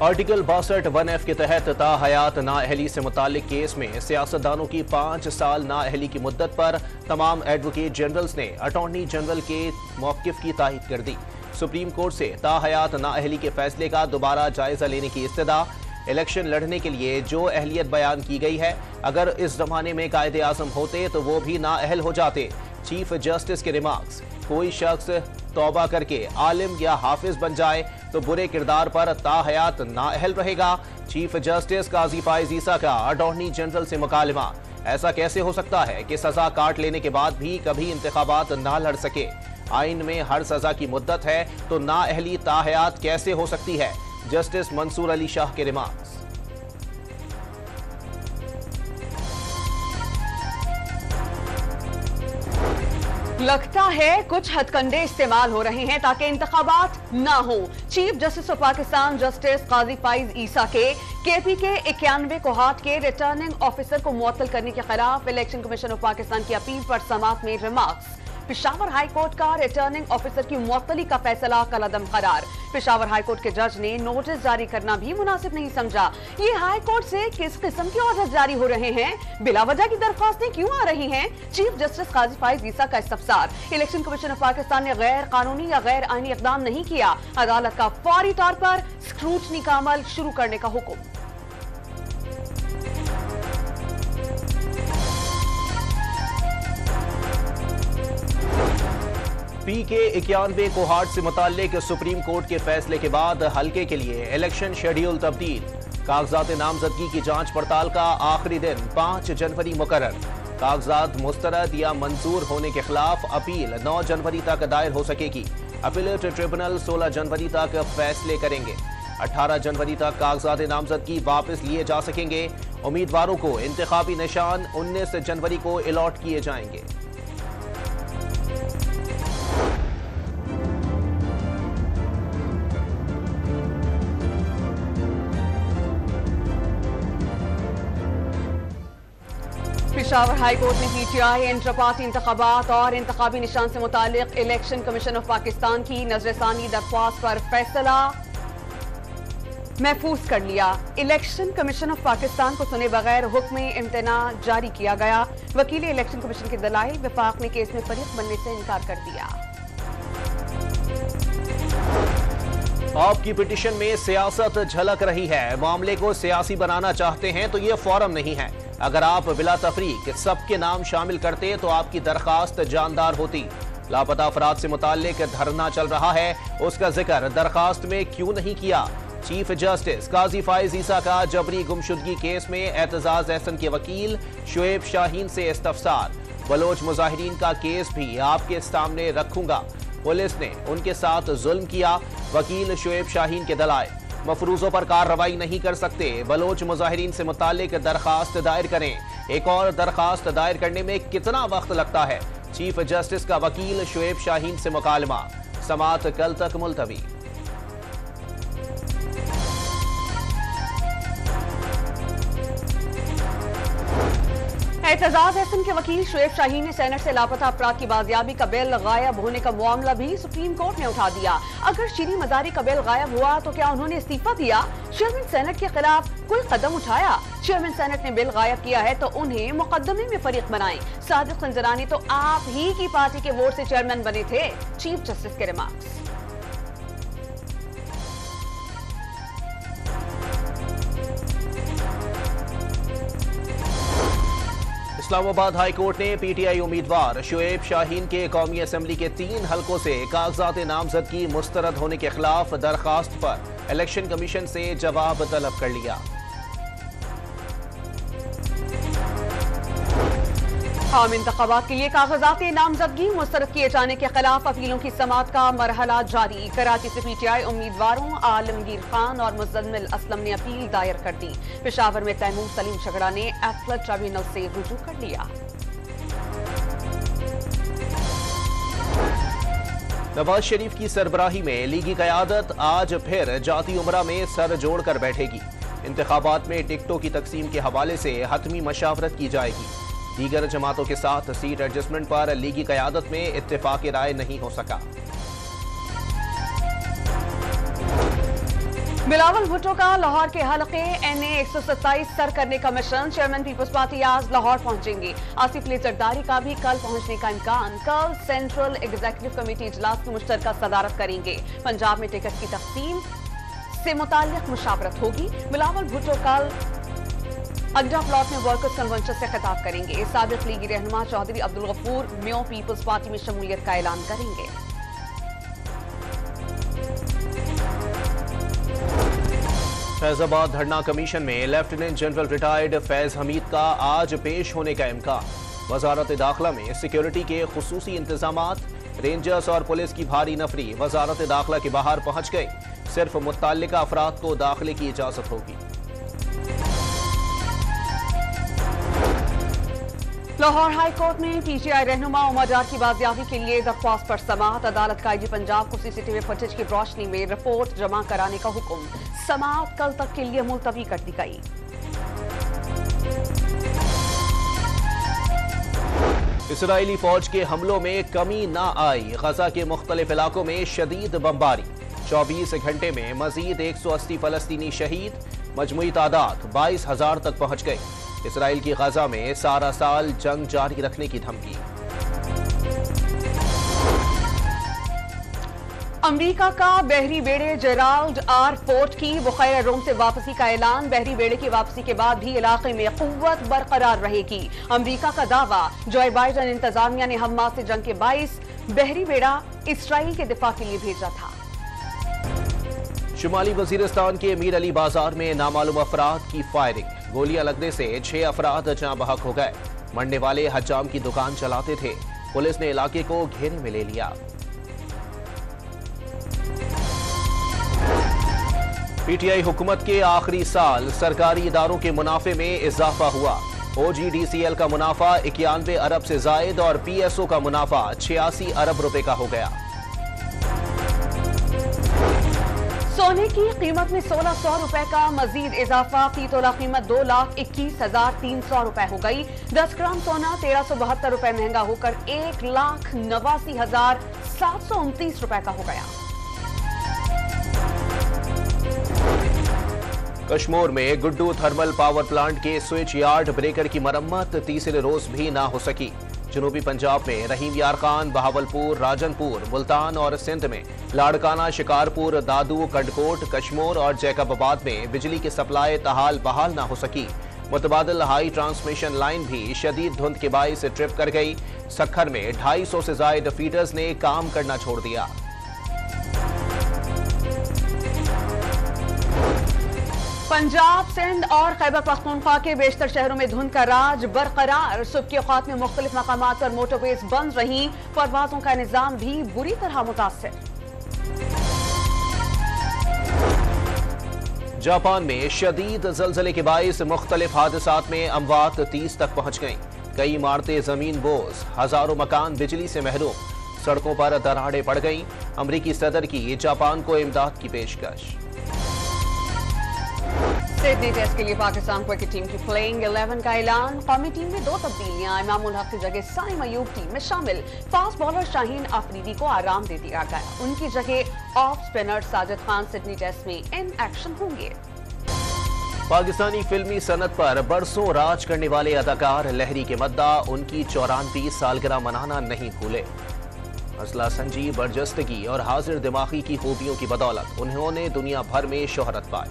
Article 62(1)(f) के तहत ताहयात नाअहली से मुताल्लिक केस में सियासतदानों की 5 साल नाअहली की मुद्दत पर तमाम एडवोकेट जनरल्स ने अटॉर्नी जनरल के मौक़िफ़ की तायीद कर दी। सुप्रीम कोर्ट से ताहयात नाअहली के फैसले का दोबारा जायजा लेने की इस्तदा। इलेक्शन लड़ने के लिए जो अहलियत बयान की गई है, अगर इस जमाने में कायदे आज़म होते तो वो भी नाअहल हो जाते। चीफ जस्टिस के रिमार्क्स। कोई शख्स तौबा करके आलिम या हाफिज बन जाए तो बुरे किरदार पर ताहयात नाअहल रहेगा। चीफ जस्टिस काजी फाइज ईसा का अटॉर्नी जनरल से मुकालमा। ऐसा कैसे हो सकता है कि सजा काट लेने के बाद भी कभी इंतखाबात ना लड़ सके? आइन में हर सजा की मुद्दत है तो नाअहली ताहयात कैसे हो सकती है? जस्टिस मंसूर अली शाह के रिमार्क्स। लगता है कुछ हथकंडे इस्तेमाल हो रहे हैं ताकि इंतखाबात ना हो। Chief justice of Pakistan justice Qazi Faez Isa के KP के 91 कोहाट के रिटर्निंग ऑफिसर को मुअत्तल करने के खिलाफ इलेक्शन कमीशन ऑफ पाकिस्तान की अपील पर समाअत में रिमार्क्स। पेशावर हाई कोर्ट का रिटर्निंग ऑफिसर की मुअत्तली का फैसला कलअदम करार। पेशावर हाई कोर्ट के जज ने नोटिस जारी करना भी मुनासिब नहीं समझा। ये हाई कोर्ट से किस किस्म के ऑर्डर जारी हो रहे हैं? बिला वजह की दरख्वास्तें क्यों आ रही हैं? चीफ जस्टिस काजी फाइज ईसा का इस्तफसार। इलेक्शन कमीशन ऑफ पाकिस्तान ने गैर कानूनी या गैर आईनी इकदाम नहीं किया। अदालत का फौरी तौर पर स्क्रूटनी का अमल शुरू करने का हुक्म। PK 91 कोहाट से मुताल्लिक सुप्रीम कोर्ट के फैसले के बाद हल्के के लिए इलेक्शन शेड्यूल तब्दील। कागजात नामजदगी की जांच पड़ताल का आखिरी दिन 5 जनवरी मुकर्रर। कागजात मुस्तरद या मंजूर होने के खिलाफ अपील 9 जनवरी तक दायर हो सकेगी। अपीलेट ट्रिब्यूनल 16 जनवरी तक फैसले करेंगे। 18 जनवरी तक कागजात नामजदगी वापस लिए जा सकेंगे। उम्मीदवारों को इंतखाबी निशान 19 जनवरी को अलॉट किए जाएंगे। पेशावर हाई कोर्ट ने PTI इंटर पार्टी इंतखाबात और इंतखाबी निशान से मुतालिक इलेक्शन कमीशन ऑफ पाकिस्तान की नजरसानी दरख्वास्त पर फैसला महफूज कर लिया। इलेक्शन कमीशन ऑफ पाकिस्तान को सुने बगैर हुक्म इम्तना जारी किया गया। वकील इलेक्शन कमीशन के दलाइल विफाक ने केस में फरीक बनने से इनकार कर दिया। आपकी पिटीशन में सियासत झलक रही है। मामले को सियासी बनाना चाहते हैं तो ये फोरम नहीं है। अगर आप बिला तफरीक सबके नाम शामिल करते तो आपकी दरखास्त जानदार होती। लापता अफराद से मुताल्लिक धरना चल रहा है, उसका जिक्र दरखास्त में क्यों नहीं किया? चीफ जस्टिस काजी फाइज ईसा का जबरी गुमशुदगी केस में एतजाज एहसन के वकील शुएब शाहीन से इस्तफसार। बलोच मुजाहिरीन का केस भी आपके सामने रखूंगा। पुलिस ने उनके साथ जुल्म किया। वकील शुएब शाहीन के दलाइल। मफरूजों पर कार्रवाई नहीं कर सकते। बलोच मुजाहिरीन से मुतालिक दरखास्त दायर करें। एक और दरखास्त दायर करने में कितना वक्त लगता है? चीफ जस्टिस का वकील शुएब शाहीन से मुकालमा। समाअत कल तक मुलतवी। एतजाज एहसन के वकील शुएब शाहीन ने सेनेट से लापता अफराद की बाजियाबी का बिल गायब होने का मामला भी सुप्रीम कोर्ट ने उठा दिया। अगर शीरी मजारी का बिल गायब हुआ तो क्या उन्होंने इस्तीफा दिया? चेयरमैन सेनेट के खिलाफ कोई कदम उठाया? चेयरमैन सेनेट ने बिल गायब किया है तो उन्हें मुकदमे में फरीक बनाएं। सादिक खंजरानी तो आप ही की पार्टी के वोट से चेयरमैन बने थे। चीफ जस्टिस के रिमार्क्स। इस्लामाबाद हाई कोर्ट ने PTI उम्मीदवार शुएब शाहीन के कौमी असम्बली के 3 हलकों से कागजात नामजदगी मुस्तरद होने के खिलाफ दरखास्त पर इलेक्शन कमीशन से जवाब तलब कर लिया। आम इंतखाबात के लिए कागजात नामजदगी मुस्तरद किए जाने के खिलाफ अपीलों की समाअत का मरहला जारी। कराची से PTI उम्मीदवारों आलमगीर खान और मुजम्मिल असलम ने अपील दायर कर दी। पेशावर में तैमूर सलीम झगड़ा ने एपलेट ट्रिब्यूनल से रुजू कर लिया। नवाज शरीफ की सरबराही में लीगी क़यादत आज फिर जाती उमरा में सर जोड़कर बैठेगी। इंतखाबात में टिकटों की तकसीम के हवाले से हतमी मशावरत की जाएगी। दीगर जमातों के साथ सीट एडजस्टमेंट पर लीगी क़यादत में इत्तेफाक राय नहीं हो सका। बिलावल भुट्टो का लाहौर के हलके NA 127 सर करने का मिशन। चेयरमैन पीपल्स पार्टी आज लाहौर पहुंचेंगे। आसिफ अली जरदारी का भी कल पहुंचने का इम्कान। कल सेंट्रल एग्जीक्यूटिव कमेटी इजलास की मुश्तरका सदारत करेंगे। पंजाब में टिकट की तकसीम से मुताल्लिक मुशावरत होगी। बिलावल भुट्टो कल अड्डा प्लॉट में वर्कर्स कन्वेंशन से खिताब करेंगे। साबिक लीगी रहनुमा चौधरी अब्दुल गफूर म्यो पीपल्स पार्टी में शमूलियत का ऐलान करेंगे। फैजाबाद धरना कमीशन में lieutenant general retired Faiz Hameed का आज पेश होने का इम्कान। वजारत दाखिला में सिक्योरिटी के खुसूसी इंतजामात, रेंजर्स और पुलिस की भारी नफरी वजारत दाखिला के बाहर पहुंच गई। सिर्फ मुत्तल्लिका अफराद को दाखिले की इजाजत होगी। लाहौर हाई कोर्ट में PTI रहनुमा उमर डार की बाजियाबी के लिए दरख्वास्त पर समाअत। अदालत का IG पंजाब को CCTV फुटेज की रोशनी में रिपोर्ट जमा कराने का हुक्म। समाअत कल तक के लिए मुलतवी कर दी गई। इसराइली फौज के हमलों में कमी न आई। गजा के मुख्तलिफ इलाकों में शदीद बमबारी। 24 घंटे में मजीद 180 फलस्तीनी शहीद। मजमूई तादाद 22,000 तक पहुंच गई। इसराइल की गजा में सारा साल जंग जारी रखने की धमकी। अमेरिका का बहरी बेड़े जेराल्ड R फोर्ट की बुखैर रोम से वापसी का ऐलान। बहरी बेड़े की वापसी के बाद भी इलाके में कुव्वत बरकरार रहेगी। अमेरिका का दावा। जो बाइडन इंतजामिया ने हमास से जंग के 22 बहरी बेड़ा इसराइल के दिफा के लिए भेजा था। शुमाली वजीरिस्तान के मीर अली बाजार में नामालूम अफराद की फायरिंग। गोलियां लगने से 6 अफराद जाँ बहक हो गए। मरने वाले हज्जाम की दुकान चलाते थे। पुलिस ने इलाके को घेरे में ले लिया। PTI हुकूमत के आखिरी साल सरकारी इदारों के मुनाफे में इजाफा हुआ। OGDCL का मुनाफा 91 अरब से जायद और PSO का मुनाफा 86 अरब रुपए का हो गया। सोने की कीमत में 1600 रुपए का मजीद इजाफा। फी तोला कीमत 2,21,300 रुपए हो गई। 10 ग्राम सोना 1,372 रुपए महंगा होकर 1,89,729 रुपए का हो गया। कश्मीर में गुड्डू थर्मल पावर प्लांट के स्विच यार्ड ब्रेकर की मरम्मत तीसरे रोज भी ना हो सकी। जनूबी पंजाब में रहीम यार खान, बहावलपुर, राजनपुर, मुल्तान और सिंध में लाड़काना, शिकारपुर, दादू, कंडकोट, कश्मीर और जैकबाबाद में बिजली की सप्लाई तहाल बहाल ना हो सकी। मुतबादिल हाई ट्रांसमिशन लाइन भी शदीद धुंध के बाइस ट्रिप कर गई। सखर में 250 से जायद फीडर्स ने काम करना छोड़ दिया। पंजाब, सिंध और खैबर पख्तूनख्वा के बेशतर शहरों में धुंध का राज बरकरार। सुबह के औकात में मुख्तलिफ मकामात पर मोटरवेज बंद रही। परवाजों का निजाम भी बुरी तरह मुतासिर। जापान में शदीद जलजले के बाइस मुख्तलिफ हादसात में अमवात 30 तक पहुंच गईं। कई इमारतें जमीन बोझ, हजारों मकान बिजली से महरूम। सड़कों पर दरारें पड़ गईं। अमरीकी सदर की जापान को इमदाद की पेशकश। सिडनी टेस्ट के लिए पाकिस्तान क्रिकेट टीम की प्लेइंग 11 का ऐलान। कौमी टीम में 2 तब्दीलियां। इमामुल हक की जगह साइम अयूब टीम में शामिल। फास्ट बॉलर शाहीन अफरीदी को आराम दे दिया गया। उनकी जगह off spinner Sajid Khan Sydney test में इन एक्शन होंगे। पाकिस्तानी फिल्मी सनत पर बरसों राज करने वाले अदाकार लहरी के मद्दा उनकी 94वीं सालगिरह मनाना नहीं भूले। हौसला संजीव, बरजस्तगी और हाजिर दिमागी की खूबियों की बदौलत उन्होंने दुनिया भर में शोहरत पाई।